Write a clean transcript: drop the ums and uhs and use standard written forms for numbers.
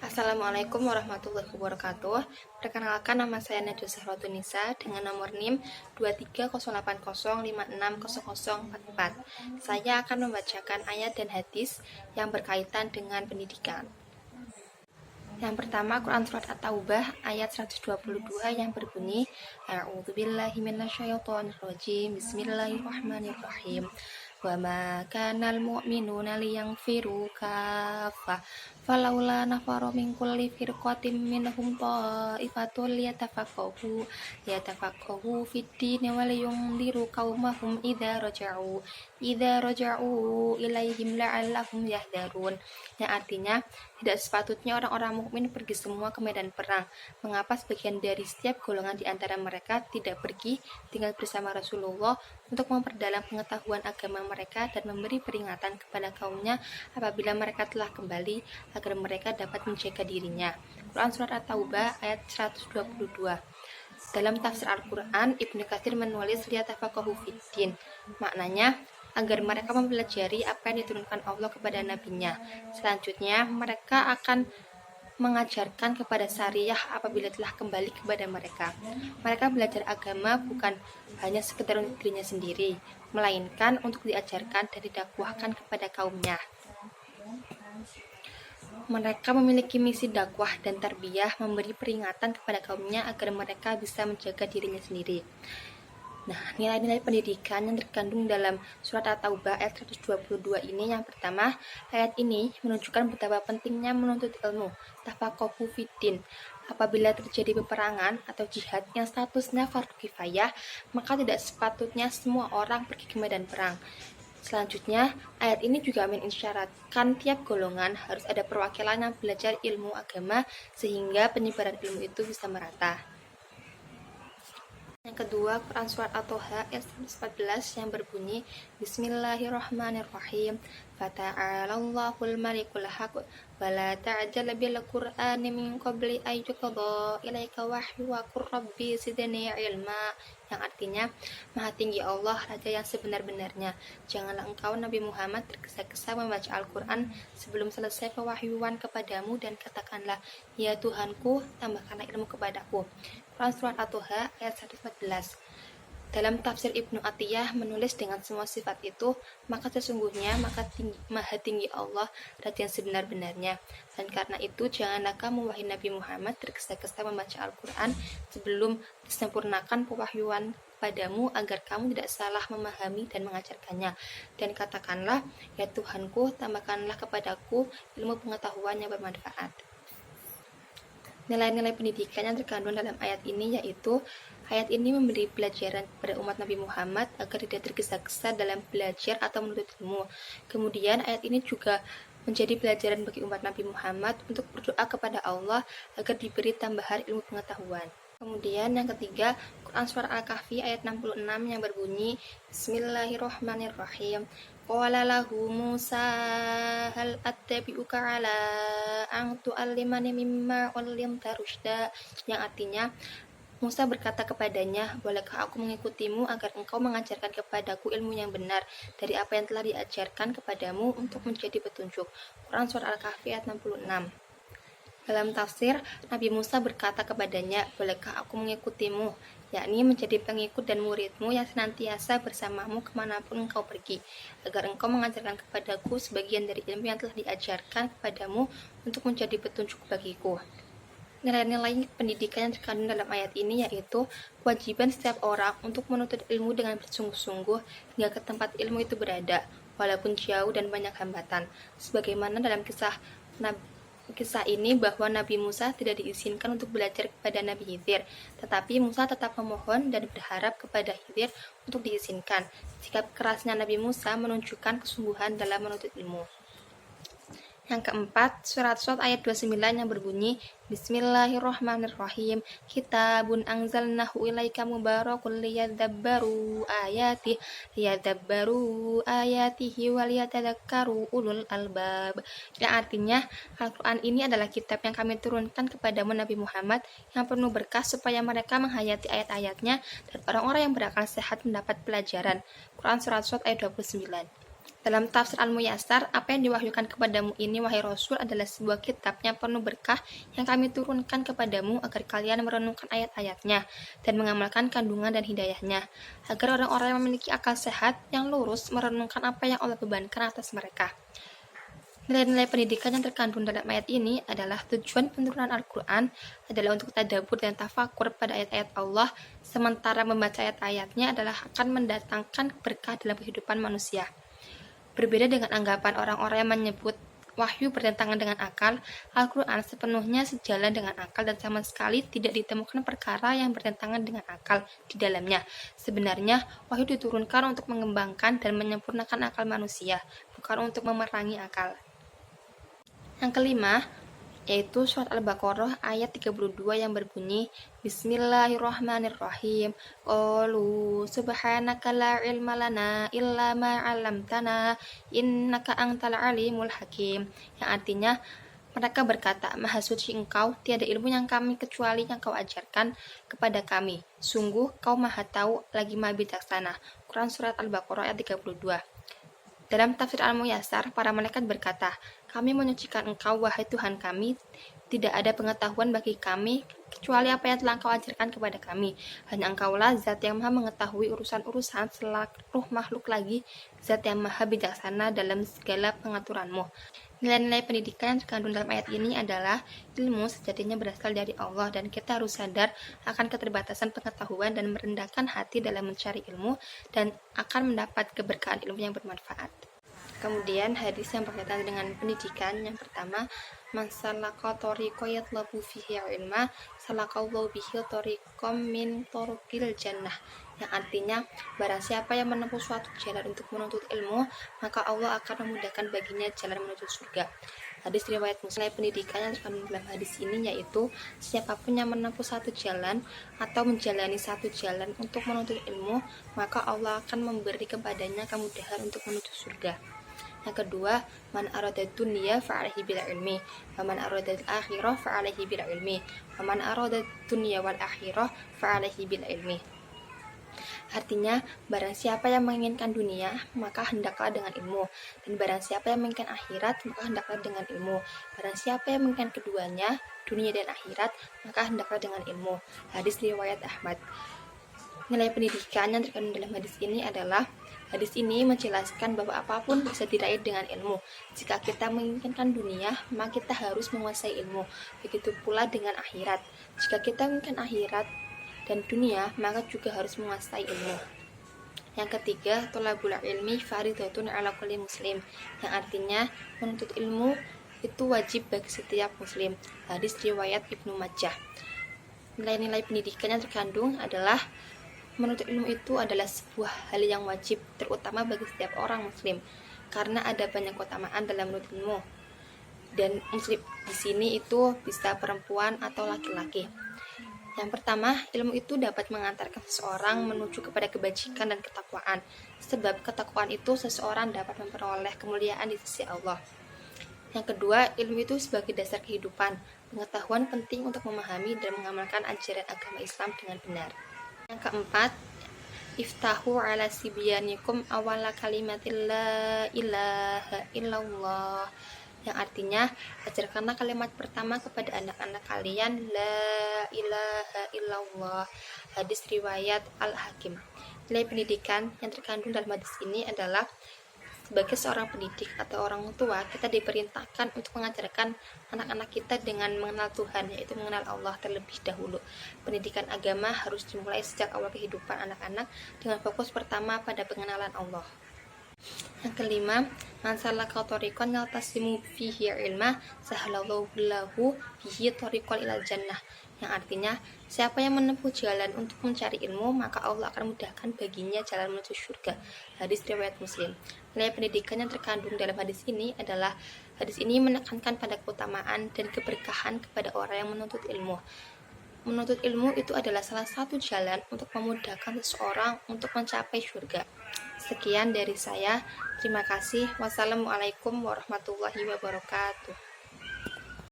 Assalamualaikum warahmatullahi wabarakatuh. Perkenalkan, nama saya Najwa Zahratunisa dengan nomor NIM 23080560044. Saya akan membacakan ayat dan hadis yang berkaitan dengan pendidikan. Yang pertama, Quran Surat At-Taubah ayat 122 yang berbunyi A'udzubillahi minasyaitonirrajim. Bismillahirrahmanirrahim. Wa ma kanal mu'minuna liyanfiru kaffah falaula nafara min kulli firqatin minhum ta'ifatun liyatafaqahu fid-din wa liyundiru qaumahum idza raja'u ilaihim la'allahum yahdharun. Yang artinya, tidak sepatutnya orang-orang mukmin pergi semua ke medan perang. Mengapa sebagian dari setiap golongan di antara mereka tidak pergi tinggal bersama Rasulullah untuk memperdalam pengetahuan agama mereka dan memberi peringatan kepada kaumnya apabila mereka telah kembali agar mereka dapat menjaga dirinya. Quran Surat At-Taubah ayat 122. Dalam tafsir Al-Quran, Ibnu Katsir menulis liyatafaqahu fiddin. Maknanya, agar mereka mempelajari apa yang diturunkan Allah kepada nabinya. Selanjutnya, mereka akan mengajarkan kepada syariah apabila telah kembali kepada mereka. Mereka belajar agama bukan hanya sekedar untuk dirinya sendiri, melainkan untuk diajarkan dan didakwahkan kepada kaumnya. Mereka memiliki misi dakwah dan tarbiyah, memberi peringatan kepada kaumnya agar mereka bisa menjaga dirinya sendiri. Nah, nilai-nilai pendidikan yang terkandung dalam Surat At-Taubah ayat 122 ini, yang pertama, ayat ini menunjukkan betapa pentingnya menuntut ilmu, tafaqahu fiddin. Apabila terjadi peperangan atau jihad yang statusnya fardu kifayah, maka tidak sepatutnya semua orang pergi ke medan perang. Selanjutnya, ayat ini juga mengisyaratkan tiap golongan harus ada perwakilan yang belajar ilmu agama sehingga penyebaran ilmu itu bisa merata. Yang kedua, Quran Surat At-Toha ayat 114 yang berbunyi Bismillahirrahmanirrahim. Fata'alallahul malikul haq wa la ta'jal bil qur'ani min qabli ay yuqda ilaika wahyu wa qur rabbi zidni ilma. Yang artinya, Maha tinggi Allah, Raja yang sebenar-benarnya. Janganlah engkau Nabi Muhammad tergesa-gesa membaca Al-Quran sebelum selesai pewahyuan kepadamu dan katakanlah, ya Tuhanku, tambahkanlah ilmu kepadaku. Quran Surat At-Toha ayat 114. Dalam tafsir Ibnu Atiyah menulis dengan semua sifat itu, maka sesungguhnya Maha tinggi Allah, Raja yang sebenar-benarnya. Dan karena itu, janganlah kamu wahai Nabi Muhammad tergesa-gesa membaca Al-Quran sebelum disempurnakan pewahyuan padamu agar kamu tidak salah memahami dan mengajarkannya. Dan katakanlah, ya Tuhanku, tambahkanlah kepadaku ilmu pengetahuan yang bermanfaat. Nilai-nilai pendidikan yang terkandung dalam ayat ini yaitu ayat ini memberi pelajaran kepada umat Nabi Muhammad agar tidak tergesa-gesa dalam belajar atau menuntut ilmu. Kemudian ayat ini juga menjadi pelajaran bagi umat Nabi Muhammad untuk berdoa kepada Allah agar diberi tambahan ilmu pengetahuan. Kemudian yang ketiga, Quran Surah Al-Kahfi ayat 66 yang berbunyi Bismillahirrahmanirrahim. Qala lahu Musa hal attabi'uka ala an tu'allimani mimma 'allamta rusyda. Yang artinya, Musa berkata kepadanya, bolehkah aku mengikutimu agar engkau mengajarkan kepadaku ilmu yang benar dari apa yang telah diajarkan kepadamu untuk menjadi petunjuk. Quran Surah Al-Kahfi ayat 66. Dalam tafsir, Nabi Musa berkata kepadanya, bolehkah aku mengikutimu, yakni menjadi pengikut dan muridmu yang senantiasa bersamamu kemanapun engkau pergi, agar engkau mengajarkan kepadaku sebagian dari ilmu yang telah diajarkan kepadamu untuk menjadi petunjuk bagiku. Nilai-nilai pendidikan yang terkandung dalam ayat ini yaitu kewajiban setiap orang untuk menuntut ilmu dengan bersungguh-sungguh hingga ke tempat ilmu itu berada, walaupun jauh dan banyak hambatan. Sebagaimana dalam kisah ini bahwa Nabi Musa tidak diizinkan untuk belajar kepada Nabi Khidir, tetapi Musa tetap memohon dan berharap kepada Khidir untuk diizinkan. Sikap kerasnya Nabi Musa menunjukkan kesungguhan dalam menuntut ilmu. Yang keempat, surat Shad ayat 29 yang berbunyi Bismillahirrahmanirrahim. Kitabun anzalnahu ilaika mubarakun liyadabbaru ayatihi waliyatadakkaru ulul albab. Yang artinya, Al-Quran ini adalah kitab yang kami turunkan kepadamu Nabi Muhammad yang penuh berkah supaya mereka menghayati ayat-ayatnya dan orang-orang yang berakal sehat mendapat pelajaran. Quran surat Shad ayat 29. Dalam tafsir Al-Muyassar, apa yang diwahyukan kepadamu ini, wahai Rasul, adalah sebuah kitab yang penuh berkah yang kami turunkan kepadamu agar kalian merenungkan ayat-ayatnya dan mengamalkan kandungan dan hidayahnya, agar orang-orang yang memiliki akal sehat yang lurus merenungkan apa yang Allah bebankan atas mereka. Nilai-nilai pendidikan yang terkandung dalam ayat ini adalah tujuan penurunan Al-Quran adalah untuk tadabbur dan tafakur pada ayat-ayat Allah, sementara membaca ayat-ayatnya adalah akan mendatangkan berkah dalam kehidupan manusia. Berbeda dengan anggapan orang-orang yang menyebut wahyu bertentangan dengan akal, Al-Quran sepenuhnya sejalan dengan akal dan sama sekali tidak ditemukan perkara yang bertentangan dengan akal di dalamnya. Sebenarnya, wahyu diturunkan untuk mengembangkan dan menyempurnakan akal manusia, bukan untuk memerangi akal. Yang kelima, yaitu surat Al-Baqarah ayat 32 yang berbunyi Bismillahirrahmanirrahim. Qalu subhanaka la ilma lana illa ma 'allamtana innaka antal alimul hakim. Yang artinya, mereka berkata, Maha suci engkau, tiada ilmu yang kami kecuali yang kau ajarkan kepada kami. Sungguh kau maha tahu lagi maha bijaksana. Quran surat Al-Baqarah ayat 32. Dalam tafsir Al-Muyassar, para malaikat berkata, kami menyucikan engkau, wahai Tuhan kami, tidak ada pengetahuan bagi kami, kecuali apa yang telah engkau ajarkan kepada kami. Hanya engkaulah zat yang maha mengetahui urusan-urusan seluruh makhluk lagi, zat yang maha bijaksana dalam segala pengaturanmu. Nilai-nilai pendidikan yang terkandung dalam ayat ini adalah ilmu sejatinya berasal dari Allah dan kita harus sadar akan keterbatasan pengetahuan dan merendahkan hati dalam mencari ilmu dan akan mendapat keberkahan ilmu yang bermanfaat. Kemudian hadis yang berkaitan dengan pendidikan yang pertama, man salaka tariqa yatlabu fihi ilma salakallahu bihi tariqam min turuqil jannah, yang artinya barang siapa yang menempuh suatu jalan untuk menuntut ilmu, maka Allah akan memudahkan baginya jalan menuju surga. Hadis riwayat Muslim. Pendidikan yang terkandung dalam hadis ini yaitu siapapun yang menempuh satu jalan atau menjalani satu jalan untuk menuntut ilmu, maka Allah akan memberi kepadanya kemudahan untuk menuju surga. Yang kedua, man arada dunya fa'alaihi bil ilmi, wa man arada al-akhirah fa'alaihi bil ilmi, wa man arada dunya wal akhirah fa'alaihi bil ilmi. Artinya, barang siapa yang menginginkan dunia, maka hendaklah dengan ilmu, dan barang siapa yang menginginkan akhirat, maka hendaklah dengan ilmu. Barang siapa yang menginginkan keduanya, dunia dan akhirat, maka hendaklah dengan ilmu. Hadis riwayat Ahmad. Nilai pendidikan yang terkandung dalam hadis ini adalah hadis ini menjelaskan bahwa apapun bisa diraih dengan ilmu. Jika kita menginginkan dunia, maka kita harus menguasai ilmu. Begitu pula dengan akhirat. Jika kita menginginkan akhirat dan dunia, maka juga harus menguasai ilmu. Yang ketiga, thalabul ilmi fardhatun 'ala kulli muslim, yang artinya menuntut ilmu itu wajib bagi setiap muslim. Hadis riwayat Ibnu Majah. Nilai-nilai pendidikan yang terkandung adalah menuntut ilmu itu adalah sebuah hal yang wajib, terutama bagi setiap orang muslim, karena ada banyak keutamaan dalam menuntut ilmu. Dan muslim di sini itu bisa perempuan atau laki-laki. Yang pertama, ilmu itu dapat mengantarkan seseorang menuju kepada kebajikan dan ketakwaan, sebab ketakwaan itu seseorang dapat memperoleh kemuliaan di sisi Allah. Yang kedua, ilmu itu sebagai dasar kehidupan. Pengetahuan penting untuk memahami dan mengamalkan ajaran agama Islam dengan benar. Yang keempat, iftahu ala sibyanikum awala kalimatil la ilaha illallah, yang artinya ajarkanlah kalimat pertama kepada anak-anak kalian, la ilaha illallah. Hadis riwayat Al-Hakim. Nilai pendidikan yang terkandung dalam hadis ini adalah sebagai seorang pendidik atau orang tua, kita diperintahkan untuk mengajarkan anak-anak kita dengan mengenal Tuhan, yaitu mengenal Allah terlebih dahulu. Pendidikan agama harus dimulai sejak awal kehidupan anak-anak dengan fokus pertama pada pengenalan Allah. Yang kelima, man salaka tariqan yaltasimu fihi ilma sahalallahu lahu bihi tariqan ilal jannah, yang artinya siapa yang menempuh jalan untuk mencari ilmu, maka Allah akan mudahkan baginya jalan menuju surga. Hadis riwayat Muslim. Nilai pendidikan yang terkandung dalam hadis ini adalah hadis ini menekankan pada keutamaan dan keberkahan kepada orang yang menuntut ilmu. Menuntut ilmu itu adalah salah satu jalan untuk memudahkan seseorang untuk mencapai surga. Sekian dari saya. Terima kasih. Wassalamualaikum warahmatullahi wabarakatuh.